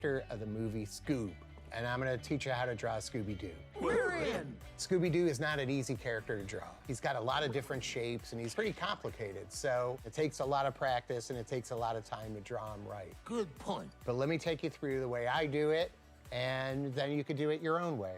of the movie Scoob, and I'm gonna teach you how to draw Scooby-Doo. We're in. Scooby-Doo is not an easy character to draw. He's got a lot of different shapes and he's pretty complicated, so it takes a lot of practice and it takes a lot of time to draw him right. Good point. But let me take you through the way I do it, and then you could do it your own way.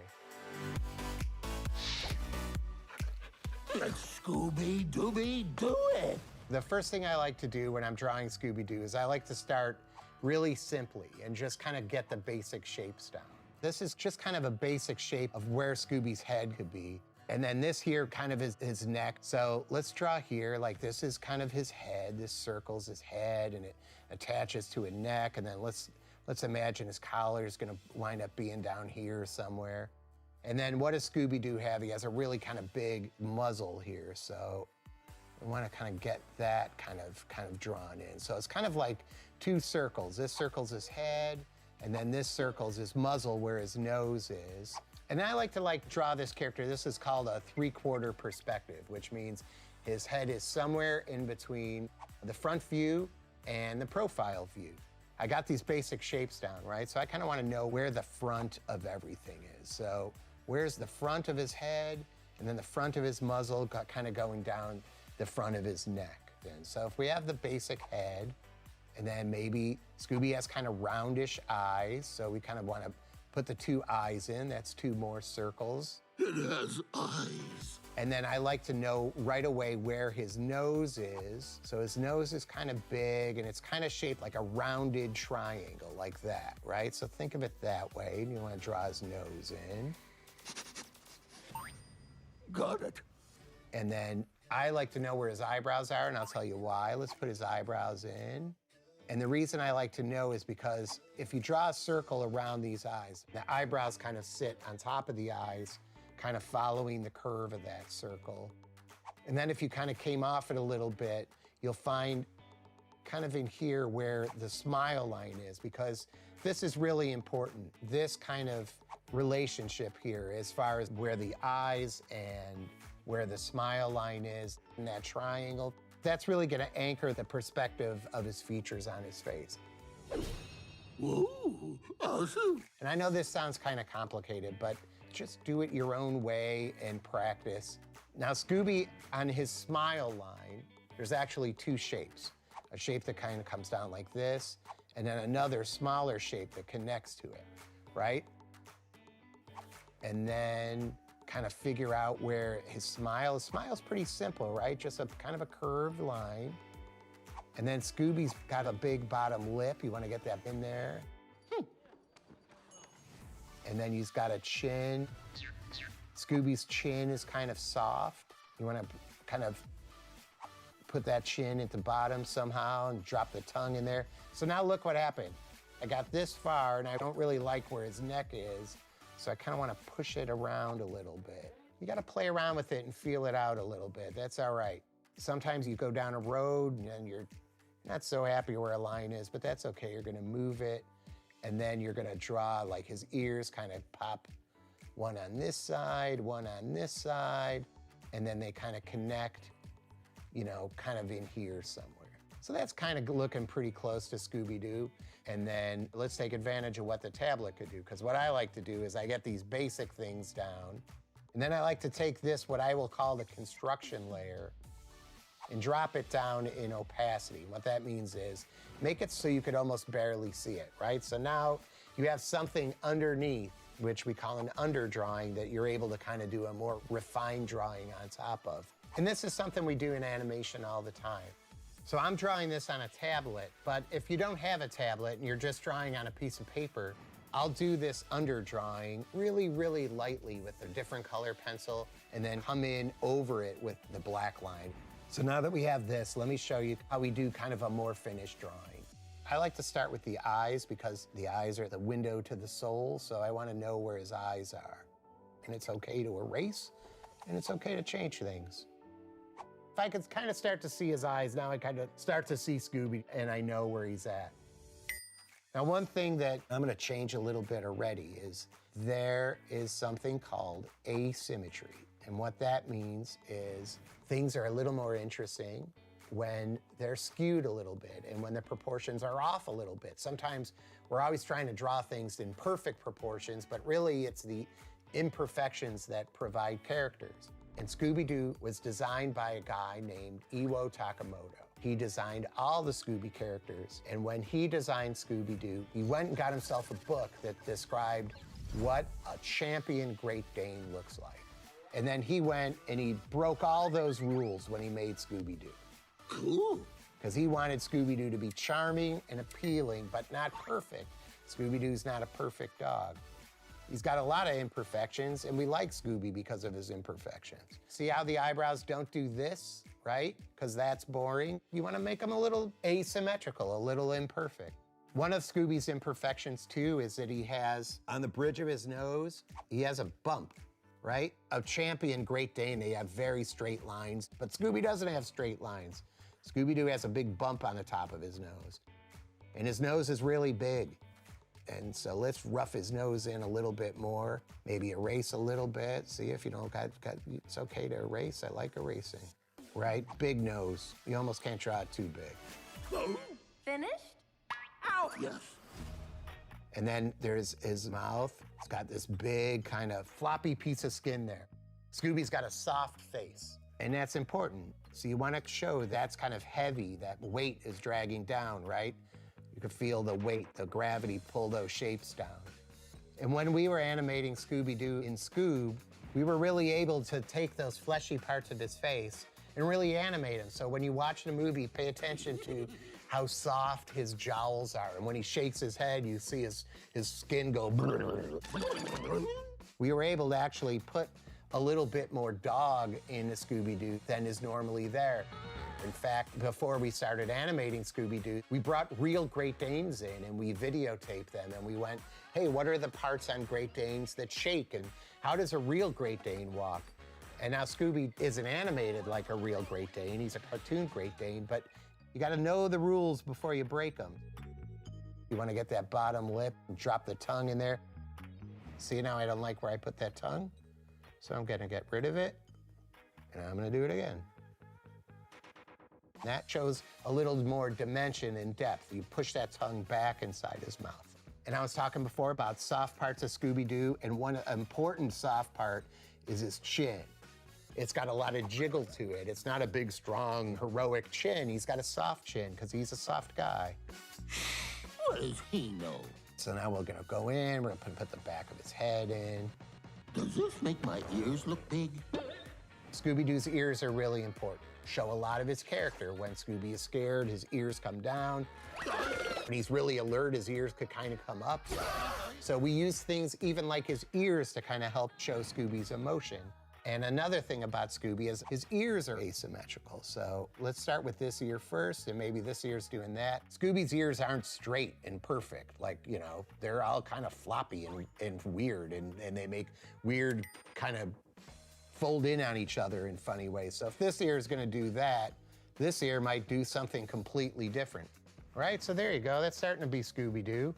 Let's Scooby-Dooby do it. The first thing I like to do when I'm drawing Scooby-Doo is I like to start really simply and just kind of get the basic shapes down. This is just kind of a basic shape of where Scooby's head could be. And then this here kind of is his neck. So let's draw here, like this is kind of his head. This circles his head and it attaches to a neck. And then let's imagine his collar is gonna wind up being down here somewhere. And then what does Scooby-Doo have? He has a really kind of big muzzle here. So we want to kind of get that kind of drawn in. So it's kind of like two circles. This circles his head, and then this circles his muzzle where his nose is. And I like to draw this character. This is called a 3/4 perspective, which means his head is somewhere in between the front view and the profile view. I got these basic shapes down, right? So I kind of want to know where the front of everything is. So where's the front of his head, and then the front of his muzzle kind of going down the front of his neck. And so if we have the basic head, and then maybe Scooby has kind of roundish eyes, so we kind of want to put the two eyes in. That's two more circles. It has eyes. And then I like to know right away where his nose is. So his nose is kind of big, and it's kind of shaped like a rounded triangle, like that, right? So think of it that way. You want to draw his nose in. Got it. And then I like to know where his eyebrows are, and I'll tell you why. Let's put his eyebrows in. And the reason I like to know is because if you draw a circle around these eyes, the eyebrows kind of sit on top of the eyes, kind of following the curve of that circle. And then if you kind of came off it a little bit, you'll find kind of in here where the smile line is, because this is really important. This kind of relationship here, as far as where the eyes and where the smile line is in that triangle, that's really gonna anchor the perspective of his features on his face. Whoa, awesome. And I know this sounds kind of complicated, but just do it your own way and practice. Now Scooby, on his smile line, there's actually two shapes. A shape that kind of comes down like this, and then another smaller shape that connects to it, right? And then kind of figure out where his smile's pretty simple, right? Just a kind of a curved line. And then Scooby's got a big bottom lip. You want to get that in there. And then he's got a chin. Scooby's chin is kind of soft. You want to kind of put that chin at the bottom somehow and drop the tongue in there. So now look what happened. I got this far and I don't really like where his neck is, so I kind of want to push it around a little bit. You got to play around with it and feel it out a little bit. That's all right. Sometimes you go down a road and you're not so happy where a line is, but that's okay. You're going to move it, and then you're going to draw like his ears kind of pop, one on this side, one on this side, and then they kind of connect, you know, kind of in here somewhere. So that's kind of looking pretty close to Scooby-Doo. And then let's take advantage of what the tablet could do, because what I like to do is I get these basic things down, and then I like to take this, what I will call the construction layer, and drop it down in opacity. What that means is make it so you could almost barely see it, right? So now you have something underneath, which we call an underdrawing, that you're able to kind of do a more refined drawing on top of. And this is something we do in animation all the time. So I'm drawing this on a tablet, but if you don't have a tablet and you're just drawing on a piece of paper, I'll do this underdrawing really, really lightly with a different color pencil, and then come in over it with the black line. So now that we have this, let me show you how we do kind of a more finished drawing. I like to start with the eyes, because the eyes are the window to the soul, so I want to know where his eyes are. And it's okay to erase, and it's okay to change things. If I could kind of start to see his eyes, now I kind of start to see Scooby, and I know where he's at. Now, one thing that I'm gonna change a little bit already is there is something called asymmetry. And what that means is things are a little more interesting when they're skewed a little bit and when the proportions are off a little bit. Sometimes we're always trying to draw things in perfect proportions, but really it's the imperfections that provide characters. And Scooby-Doo was designed by a guy named Iwo Takamoto. He designed all the Scooby characters, and when he designed Scooby-Doo, he went and got himself a book that described what a champion Great Dane looks like. And then he went and he broke all those rules when he made Scooby-Doo. Cool. Because he wanted Scooby-Doo to be charming and appealing, but not perfect. Scooby-Doo's not a perfect dog. He's got a lot of imperfections, and we like Scooby because of his imperfections. See how the eyebrows don't do this, right? Because that's boring. You want to make them a little asymmetrical, a little imperfect. One of Scooby's imperfections, too, is that he has, on the bridge of his nose, he has a bump, right? A champion Great Dane, they have very straight lines, but Scooby doesn't have straight lines. Scooby-Doo has a big bump on the top of his nose. And his nose is really big. And so let's rough his nose in a little bit more, maybe erase a little bit. See if you don't it's okay to erase. I like erasing, right? Big nose. You almost can't draw it too big. Oh, Finished? ow, yes. And then there's his mouth. It's got this big kind of floppy piece of skin there. Scooby's got a soft face, and that's important. So you want to show that's kind of heavy, that weight is dragging down, right? You can feel the weight, the gravity pull those shapes down. And when we were animating Scooby-Doo in Scoob, we were really able to take those fleshy parts of his face and really animate him. So when you watch the movie, pay attention to how soft his jowls are. And when he shakes his head, you see his skin go. We were able to actually put a little bit more dog in the Scooby-Doo than is normally there. In fact, before we started animating Scooby-Doo, we brought real Great Danes in and we videotaped them and we went, hey, what are the parts on Great Danes that shake and how does a real Great Dane walk? And now Scooby isn't animated like a real Great Dane, he's a cartoon Great Dane, but you gotta know the rules before you break them. You wanna get that bottom lip and drop the tongue in there. See, now I don't like where I put that tongue, so I'm gonna get rid of it and I'm gonna do it again. That shows a little more dimension and depth. You push that tongue back inside his mouth. And I was talking before about soft parts of Scooby-Doo, and one important soft part is his chin. It's got a lot of jiggle to it. It's not a big, strong, heroic chin. He's got a soft chin because he's a soft guy. What does he know? So now we're gonna go in, we're gonna put the back of his head in. Does this make my ears look big? Scooby-Doo's ears are really important. Show a lot of his character. When Scooby is scared, his ears come down. When he's really alert, his ears could kind of come up. So we use things even like his ears to kind of help show Scooby's emotion. And another thing about Scooby is his ears are asymmetrical. So let's start with this ear first, and maybe this ear's doing that. Scooby's ears aren't straight and perfect. Like, you know, they're all kind of floppy and weird, and they make weird kind of fold in on each other in funny ways. So if this ear is gonna do that, this ear might do something completely different, right? So there you go, that's starting to be Scooby-Doo.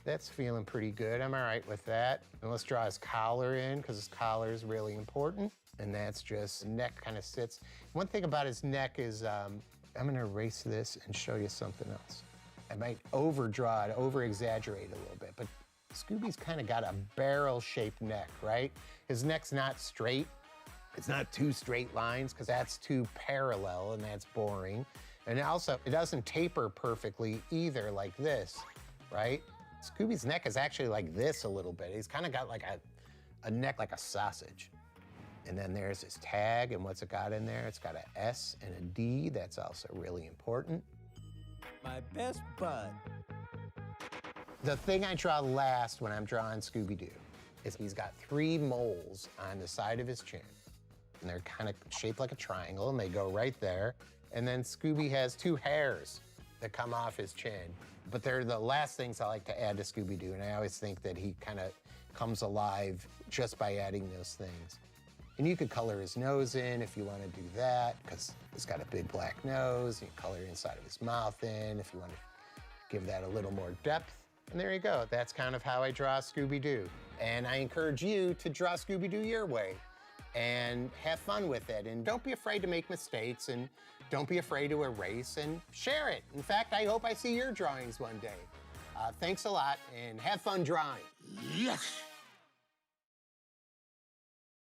That's feeling pretty good, I'm all right with that. And let's draw his collar in, because his collar is really important. And that's just, neck kind of sits. One thing about his neck is, I'm gonna erase this and show you something else. I might overdraw it, over-exaggerate a little bit, but Scooby's kind of got a barrel-shaped neck, right? His neck's not straight. It's not two straight lines, because that's too parallel, and that's boring. And also, it doesn't taper perfectly either, like this, right? Scooby's neck is actually like this a little bit. He's kind of got like a neck like a sausage. And then there's his tag, and what's it got in there? It's got an S and a D. That's also really important. My best bud. The thing I draw last when I'm drawing Scooby-Doo is he's got 3 moles on the side of his chin. And they're kind of shaped like a triangle, and they go right there. And then Scooby has 2 hairs that come off his chin. But they're the last things I like to add to Scooby-Doo, and I always think that he kind of comes alive just by adding those things. And you could color his nose in if you want to do that, because he's got a big black nose. You can color inside of his mouth in if you want to give that a little more depth. And there you go. That's kind of how I draw Scooby-Doo. And I encourage you to draw Scooby-Doo your way and have fun with it. And don't be afraid to make mistakes and Don't be afraid to erase and share it. In fact, I hope I see your drawings one day. Thanks a lot, and have fun drawing. Yes.